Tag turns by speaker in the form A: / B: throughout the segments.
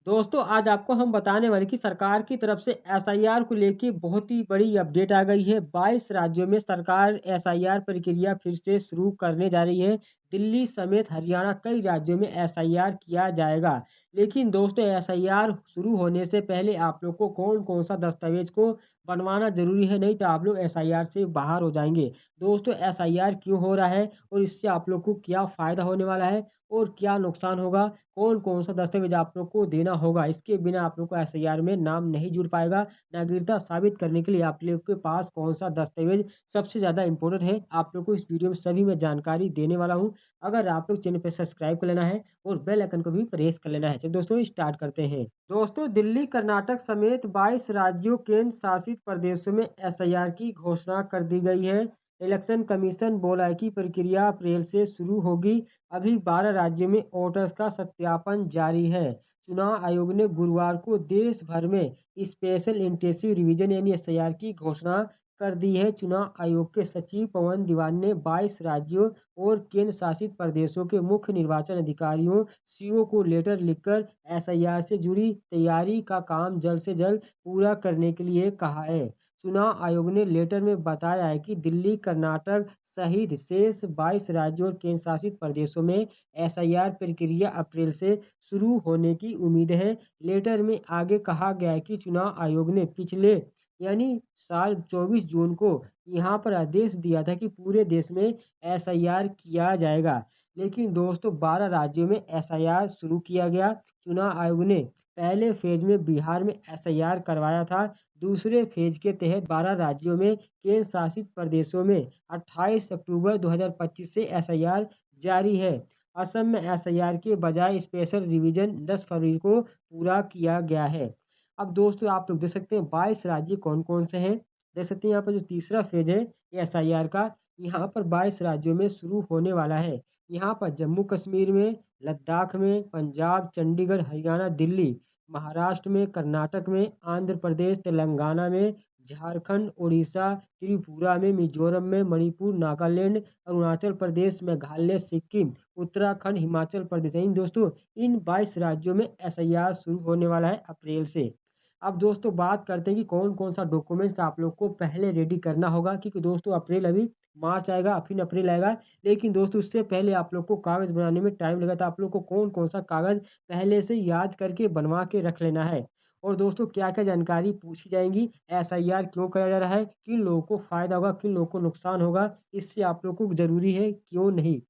A: दोस्तों आज आपको हम बताने वाले कि सरकार की तरफ से एसआईआर को लेके बहुत ही बड़ी अपडेट आ गई है। 22 राज्यों में सरकार एसआईआर प्रक्रिया फिर से शुरू करने जा रही है। दिल्ली समेत हरियाणा कई राज्यों में एसआईआर किया जाएगा। लेकिन दोस्तों एसआईआर शुरू होने से पहले आप लोग को कौन-कौन सा दस्तावेज को बनवाना ज़रूरी है, नहीं तो आप लोग एसआईआर से बाहर हो जाएँगे। दोस्तों एसआईआर क्यों हो रहा है और इससे आप लोग को क्या फ़ायदा होने वाला है और क्या नुकसान होगा, कौन-कौन सा दस्तावेज़ आप लोग को देना होगा, इसके बिना आप लोग को एसआईआर में नाम नहीं जुड़ पाएगा। नागरिकता साबित करने के लिए आप लोग के पास कौन-सा दस्तावेज़ सबसे ज़्यादा इम्पोर्टेंट है, आप लोग को इस वीडियो में सभी मैं जानकारी देने वाला हूँ। अगर आप लोग चैनल पे सब्सक्राइब कर लेना है और बेल आइकन को भी प्रेस कर लेना है। चलिए दोस्तों स्टार्ट करते हैं। दोस्तों दिल्ली, कर्नाटक समेत 22 राज्यों, केंद्र शासित प्रदेशों में एसआईआर की घोषणा कर दी गई है। इलेक्शन कमीशन बोला है कि प्रक्रिया अप्रैल से शुरू होगी। अभी 12 राज्यों में वोटर्स का सत्यापन जारी है। चुनाव आयोग ने गुरुवार को देश भर में स्पेशल इंटेंसिव रिवीजन यानी एसआईआर की घोषणा कर दी है। चुनाव आयोग के सचिव पवन दीवान ने 22 राज्यों और केंद्र शासित प्रदेशों के मुख्य निर्वाचन अधिकारियों सीओ को लेटर लिखकर एसआईआर से जुड़ी तैयारी का काम जल्द से जल्द पूरा करने के लिए कहा है। चुनाव आयोग ने लेटर में बताया है कि दिल्ली, कर्नाटक सहित शेष 22 राज्यों और केंद्र शासित प्रदेशों में एसआईआर प्रक्रिया अप्रैल से शुरू होने की उम्मीद है। लेटर में आगे कहा गया है कि चुनाव आयोग ने पिछले यानी साल 24 जून को यहाँ पर आदेश दिया था कि पूरे देश में एसआईआर किया जाएगा। लेकिन दोस्तों 12 राज्यों में एसआईआर शुरू किया गया। चुनाव आयोग ने पहले फेज में बिहार में एसआईआर करवाया था। दूसरे फेज के तहत 12 राज्यों में केंद्र शासित प्रदेशों में 28 अक्टूबर 2025 से एसआईआर जारी है। असम में एसआईआर के बजाय स्पेशल रिवीजन 10 फरवरी को पूरा किया गया है। अब दोस्तों आप लोग देख सकते हैं 22 राज्य कौन-कौन से हैं। देख सकते हैं यहाँ पर जो तीसरा फेज है एसआईआर का, यहाँ पर 22 राज्यों में शुरू होने वाला है। यहाँ पर जम्मू कश्मीर में, लद्दाख में, पंजाब, चंडीगढ़, हरियाणा, दिल्ली, महाराष्ट्र में, कर्नाटक में, आंध्र प्रदेश, तेलंगाना में, झारखंड, उड़ीसा, त्रिपुरा में, मिजोरम में, मणिपुर, नागालैंड, अरुणाचल प्रदेश, मेघालय, सिक्किम, उत्तराखंड, हिमाचल प्रदेश। इन दोस्तों इन 22 राज्यों में एसआईआर शुरू होने वाला है अप्रैल से। अब दोस्तों बात करते हैं कि कौन-कौन सा डॉक्यूमेंट्स आप लोग को पहले रेडी करना होगा, क्योंकि दोस्तों अप्रैल अभी मार्च आएगा, फिर अप्रैल आएगा। लेकिन दोस्तों उससे पहले आप लोग को कागज़ बनाने में टाइम लगा, तो आप लोग को कौन-कौन सा कागज़ पहले से याद करके बनवा के रख लेना है। और दोस्तों क्या-क्या जानकारी पूछी जाएँगी, एसआईआर क्यों कराया जा रहा है, किन लोगों को फ़ायदा होगा, किन लोगों को नुकसान होगा, इससे आप लोग को ज़रूरी है, क्यों नहीं।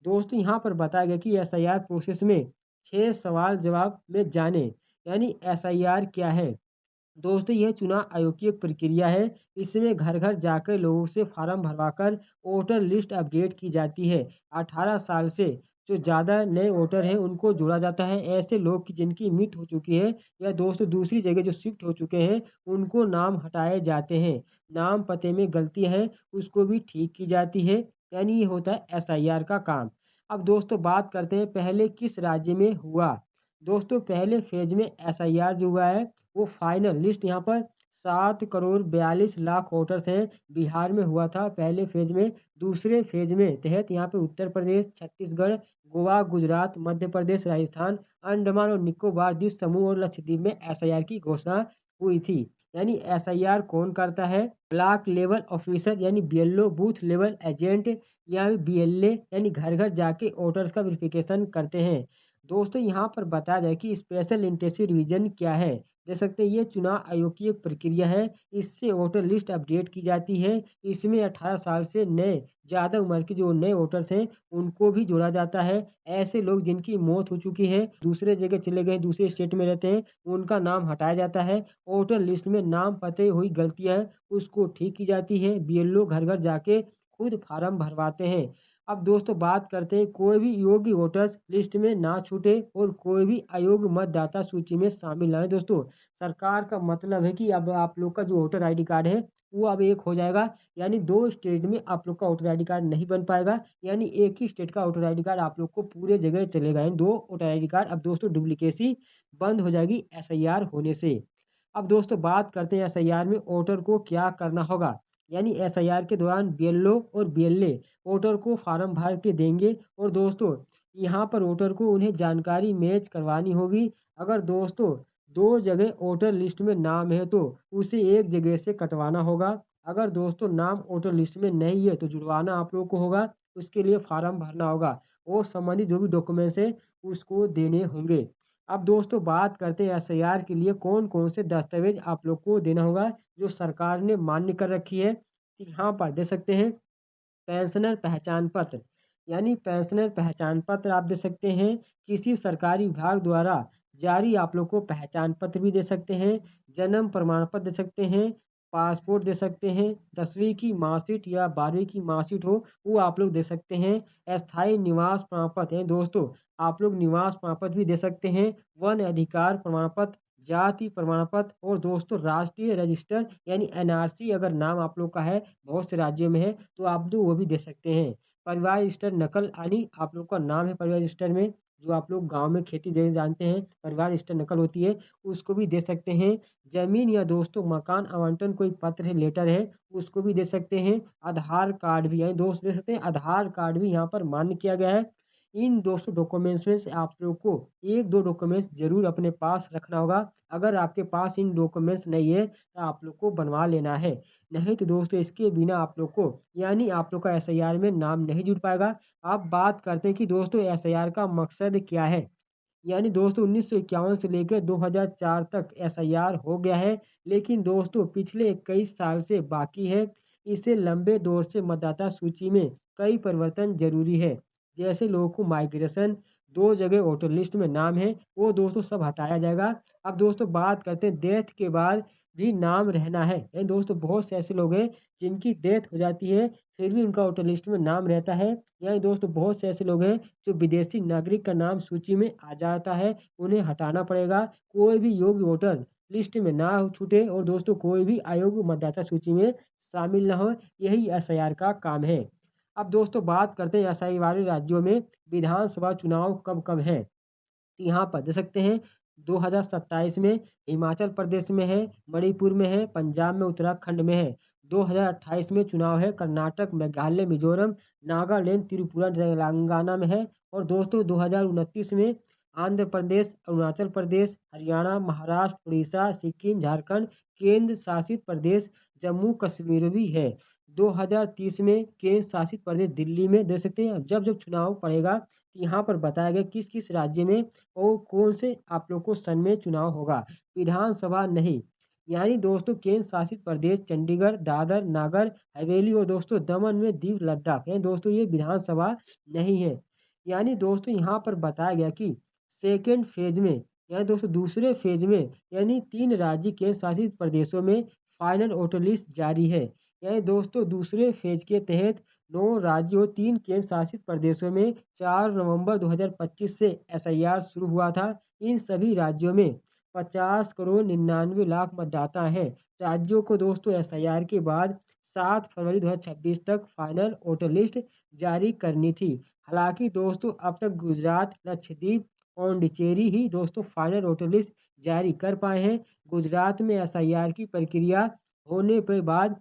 A: दोस्तों यहाँ पर बताया गया कि एसआईआर प्रोसेस में 6 सवाल जवाब में जानें, यानी एसआईआर क्या है? दोस्तों यह चुनाव आयोग की एक प्रक्रिया है। इसमें घर-घर जाकर लोगों से फार्म भरवाकर वोटर लिस्ट अपडेट की जाती है। 18 साल से जो ज़्यादा नए वोटर हैं उनको जोड़ा जाता है। ऐसे लोग की जिनकी मृत्यु हो चुकी है या दोस्तों दूसरी जगह जो शिफ्ट हो चुके हैं, उनको नाम हटाए जाते हैं। नाम पते में गलतियाँ हैं उसको भी ठीक की जाती है। यानी ये होता है एसआईआर का काम। अब दोस्तों बात करते हैं पहले किस राज्य में हुआ। दोस्तों पहले फ़ेज़ में एसआईआर जो हुआ है वो फाइनल लिस्ट यहाँ पर 7 करोड़ 42 लाख वोटर्स हैं, बिहार में हुआ था पहले फ़ेज़ में। दूसरे फ़ेज़ में तहत यहाँ पे उत्तर प्रदेश, छत्तीसगढ़, गोवा, गुजरात, मध्य प्रदेश, राजस्थान, अंडमान और निकोबार द्वीप समूह और लक्षद्वीप में एसआईआर की घोषणा हुई थी। यानी एसआईआर कौन करता है? ब्लॉक लेवल ऑफिसर यानी बीएलओ, बूथ लेवल एजेंट या बीएलए यानी घर-घर जाके वोटर्स का वेरिफिकेशन करते हैं। दोस्तों यहाँ पर बताया जाए कि स्पेशल इंटेंसिव रिवीजन क्या है? देख सकते हैं ये चुनाव आयोग की एक प्रक्रिया है। इससे वोटर लिस्ट अपडेट की जाती है। इसमें 18 साल से नए ज़्यादा उम्र के जो नए वोटर्स हैं उनको भी जोड़ा जाता है। ऐसे लोग जिनकी मौत हो चुकी है, दूसरे जगह चले गए, दूसरे स्टेट में रहते हैं, उनका नाम हटाया जाता है। वोटर लिस्ट में नाम पते हुई गलतियाँ हैं उसको ठीक की जाती है। बीएलओ घर-घर जाके खुद फार्म भरवाते हैं। अब दोस्तों बात करते हैं कोई भी योग्य वोटर्स लिस्ट में ना छूटे और कोई भी अयोग्य मतदाता सूची में शामिल ना हो। दोस्तों सरकार का मतलब है कि अब आप लोग का जो वोटर आईडी कार्ड है वो अब एक हो जाएगा। यानी 2 स्टेट में आप लोग का वोटर आईडी कार्ड नहीं बन पाएगा। यानी एक ही स्टेट का वोटर आईडी कार्ड आप लोग को पूरे जगह चलेगा। यानी 2 वोटर आईडी कार्ड अब दोस्तों डुप्लीकेसी बंद हो जाएगी एसआईआर होने से। अब दोस्तों बात करते हैं एसआईआर में वोटर को क्या करना होगा। यानी एसआईआर के दौरान बीएलओ और बीएलए वोटर को फार्म भर के देंगे। और दोस्तों यहाँ पर वोटर को उन्हें जानकारी मैच करवानी होगी। अगर दोस्तों 2 जगह वोटर लिस्ट में नाम है तो उसे एक जगह से कटवाना होगा। अगर दोस्तों नाम वोटर लिस्ट में नहीं है तो जुड़वाना आप लोग को होगा। उसके लिए फार्म भरना होगा और संबंधित जो भी डॉक्यूमेंट्स है उसको देने होंगे। अब दोस्तों बात करते हैं एसआईआर के लिए कौन-कौन से दस्तावेज आप लोग को देना होगा जो सरकार ने मान्य कर रखी है। तो यहाँ पर दे सकते हैं पेंशनर पहचान पत्र, यानी पेंशनर पहचान पत्र आप दे सकते हैं। किसी सरकारी विभाग द्वारा जारी आप लोग को पहचान पत्र भी दे सकते हैं। जन्म प्रमाण पत्र दे सकते हैं। पासपोर्ट दे सकते हैं। 10वीं की मार्कशीट या 12वीं की मार्कशीट हो वो आप लोग दे सकते हैं। अस्थायी निवास प्रमाण पत्र है दोस्तों, आप लोग निवास प्रमाण पत्र भी दे सकते हैं। वन अधिकार प्रमाण पत्र, जाति प्रमाण पत्र और दोस्तों राष्ट्रीय रजिस्टर यानी एनआरसी अगर नाम आप लोग का है, बहुत से राज्यों में है तो आप लोग वो भी दे सकते हैं। परिवार रजिस्टर नकल यानी आप लोग का नाम है परिवार रजिस्टर में, जो आप लोग गांव में खेती देने जानते हैं परिवार रजिस्टर नकल होती है, उसको भी दे सकते हैं। जमीन या दोस्तों मकान आवंटन कोई पत्र है लेटर है उसको भी दे सकते हैं। आधार कार्ड भी यानी दोस्त दे सकते हैं, आधार कार्ड भी यहाँ पर मान्य किया गया है। इन दोस्तों डॉक्यूमेंट्स में से आप लोग को एक दो डॉक्यूमेंट्स जरूर अपने पास रखना होगा। अगर आपके पास इन डॉक्यूमेंट्स नहीं है तो आप लोग को बनवा लेना है। नहीं तो दोस्तों इसके बिना आप लोग को यानी आप लोग का एसआईआर में नाम नहीं जुड़ पाएगा। अब बात करते हैं कि दोस्तों एसआईआर का मकसद क्या है। यानी दोस्तों 1951 से लेकर 2004 तक एसआईआर हो गया है, लेकिन दोस्तों पिछले 21 साल से बाकी है। इसे लंबे दौर से मतदाता सूची में कई परिवर्तन जरूरी है। जैसे लोगों को माइग्रेशन, 2 जगह वोटर लिस्ट में नाम है वो दोस्तों सब हटाया जाएगा। अब दोस्तों बात करते हैं डेथ के बाद भी नाम रहना है। ये दोस्तों बहुत से ऐसे लोग हैं जिनकी डेथ हो जाती है फिर भी उनका वोटर लिस्ट में नाम रहता है। यानी दोस्तों बहुत से ऐसे लोग हैं जो विदेशी नागरिक का नाम सूची में आ जाता है, उन्हें हटाना पड़ेगा। कोई भी योग्य वोटर लिस्ट में ना छूटे और दोस्तों कोई भी अयोग्य मतदाता सूची में शामिल ना हो, यही एसआईआर का काम है। अब दोस्तों बात करते हैं एसआई वाले राज्यों में विधानसभा चुनाव कब कब है। यहाँ पर दे सकते हैं 2027 में हिमाचल प्रदेश में है, मणिपुर में है, पंजाब में, उत्तराखंड में है। 2028 में चुनाव है कर्नाटक, मेघालय, मिजोरम, नागालैंड, त्रिपुरा, तेलंगाना में है। और दोस्तों 2029 में आंध्र प्रदेश, अरुणाचल प्रदेश, हरियाणा, महाराष्ट्र, उड़ीसा, सिक्किम, झारखंड, केंद्र शासित प्रदेश जम्मू कश्मीर भी है। 2030 में केंद्र शासित प्रदेश दिल्ली में दे सकते हैं। जब जब चुनाव पड़ेगा यहाँ पर बताया गया किस किस राज्य में और कौन से आप लोग को सन में चुनाव होगा, विधानसभा नहीं। यानी दोस्तों केंद्र शासित प्रदेश चंडीगढ़, दादर, नागर हवेली और दोस्तों दमन में दीव लद्दाख है दोस्तों, ये विधानसभा नहीं है। यानी दोस्तों यहाँ पर बताया गया कि सेकेंड फेज में यानी दोस्तों दूसरे फेज में यानी 3 राज्य केंद्र शासित प्रदेशों में फाइनल वोटर लिस्ट जारी है। यानी दोस्तों दूसरे फेज के तहत 9 राज्यों और 3 केंद्र शासित प्रदेशों में 4 नवंबर 2025 से एसआईआर शुरू हुआ था। इन सभी राज्यों में 50 करोड़ 99 लाख मतदाता हैं। राज्यों को दोस्तों एसआईआर के बाद 7 फरवरी 2026 तक फाइनल वोटर लिस्ट जारी करनी थी। हालांकि दोस्तों अब तक गुजरात, लक्षद्वीप, पौंडीचेरी ही दोस्तों फाइनल वोटर लिस्ट जारी कर पाए हैं। गुजरात में एसआईआर की प्रक्रिया होने के बाद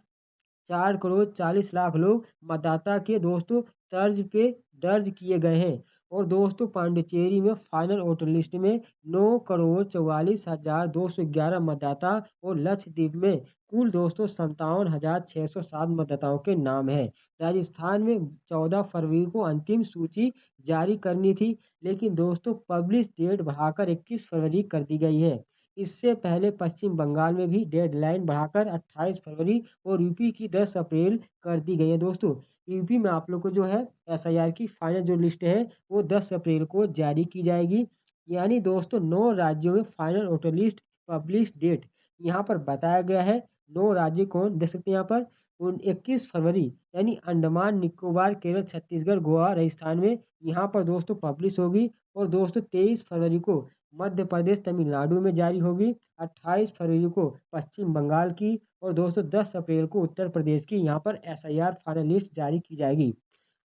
A: 4 करोड़ 40 लाख लोग मतदाता के दोस्तों तर्ज पे दर्ज किए गए हैं। और दोस्तों पांडिचेरी में फाइनल वोटर लिस्ट में 9 करोड़ 44,211 मतदाता और लक्षद्वीप में कुल दोस्तों 57,607 मतदाताओं के नाम है। राजस्थान में 14 फरवरी को अंतिम सूची जारी करनी थी, लेकिन दोस्तों पब्लिश डेट बढ़ाकर 21 फरवरी कर दी गई है। इससे पहले पश्चिम बंगाल में भी डेडलाइन बढ़ाकर 28 फरवरी और यूपी की 10 अप्रैल कर दी गई है दोस्तों। यूपी में आप लोग को जो है एसआईआर की फाइनल जो लिस्ट है वो 10 अप्रैल को जारी की जाएगी। यानी दोस्तों 9 राज्यों में final voter list publish date यहाँ पर बताया गया है। 9 राज्य कौन देख सकते हैं यहाँ पर 21 फरवरी यानी अंडमान निकोबार, केरल, छत्तीसगढ़, गोवा, राजस्थान में यहाँ पर दोस्तों पब्लिश होगी। और दोस्तों 23 फरवरी को मध्य प्रदेश, तमिलनाडु में जारी होगी। 28 फरवरी को पश्चिम बंगाल की और दोस्तों 10 अप्रैल को उत्तर प्रदेश की यहाँ पर एसआईआर फाइनल लिस्ट जारी की जाएगी।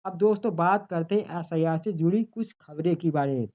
A: अब दोस्तों बात करते हैं एसआईआर से जुड़ी कुछ खबरें के बारे में।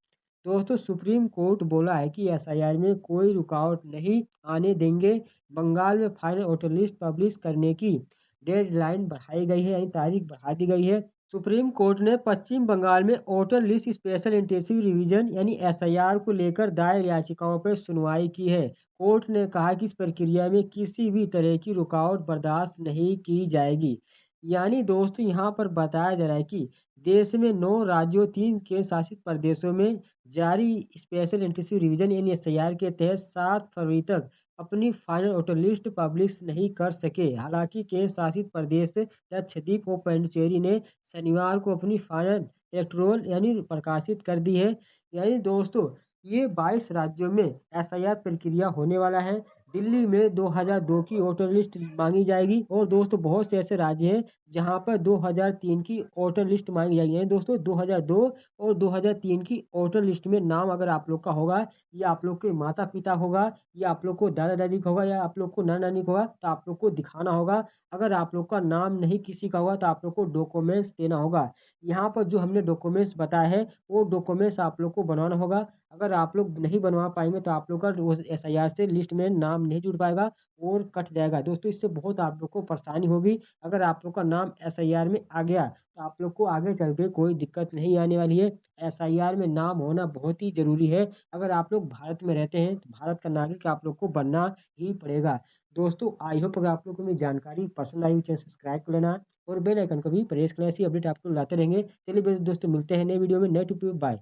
A: दोस्तों सुप्रीम कोर्ट बोला है कि एसआईआर में कोई रुकावट नहीं आने देंगे। बंगाल में फाइनल वोटर लिस्ट पब्लिश करने की डेडलाइन बढ़ाई गई है यानी तारीख बढ़ा दी गई है। सुप्रीम कोर्ट ने पश्चिम बंगाल में voter list special intensive revision यानी एसआईआर को लेकर दायर याचिकाओं पर सुनवाई की है। कोर्ट ने कहा कि इस प्रक्रिया में किसी भी तरह की रुकावट बर्दाश्त नहीं की जाएगी। यानी दोस्तों यहाँ पर बताया जा रहा है कि देश में 9 राज्यों 3 केंद्र शासित प्रदेशों में जारी स्पेशल इंटेंसिव रिवीजन यानी एसआईआर के तहत 7 फरवरी तक अपनी फाइनल वोटर लिस्ट पब्लिश नहीं कर सके। हालांकि केंद्र शासित प्रदेश लक्षद्वीप और पुडुचेरी ने शनिवार को अपनी फाइनल इलेक्टोरल यानी प्रकाशित कर दी है। यानी दोस्तों ये 22 राज्यों में एसआईआर प्रक्रिया होने वाला है। दिल्ली में 2002 की वोटर लिस्ट मांगी जाएगी और दोस्तों बहुत से ऐसे राज्य हैं जहां पर 2003 की वोटर लिस्ट मांगी जाएगी। यानी दोस्तों 2002 और 2003 की वोटर लिस्ट में नाम अगर आप लोग का होगा या आप लोग के माता पिता होगा या आप लोग को दादा दादी का होगा या आप लोग को नाना नानी का होगा तो आप लोग को दिखाना होगा। अगर आप लोग का नाम नहीं किसी का होगा तो आप लोग को डॉक्यूमेंट्स देना होगा। यहाँ पर जो हमने डॉक्यूमेंट्स बताया है वो डॉक्यूमेंट्स आप लोग को बनाना होगा। अगर आप लोग नहीं बनवा पाएंगे तो आप लोग का एसआईआर से लिस्ट में नाम नहीं जुड़ पाएगा और कट जाएगा। दोस्तों इससे बहुत आप लोग को परेशानी होगी। अगर आप लोग का नाम एसआईआर में आ गया तो आप लोग को आगे चल के कोई दिक्कत नहीं आने वाली है। एसआईआर में नाम होना बहुत ही जरूरी है। अगर आप लोग भारत में रहते हैं तो भारत का नागरिक आप लोग को बनना ही पड़ेगा। दोस्तों आई होप अगर आप लोग को मेरी जानकारी पसंद आई, चैनल सब्सक्राइब कर लेना और बेल आइकन को भी प्रेस करना। ऐसी अपडेट आपको लाते रहेंगे। चलिए दोस्तों मिलते हैं नए वीडियो में, नए टॉपिक। बाय।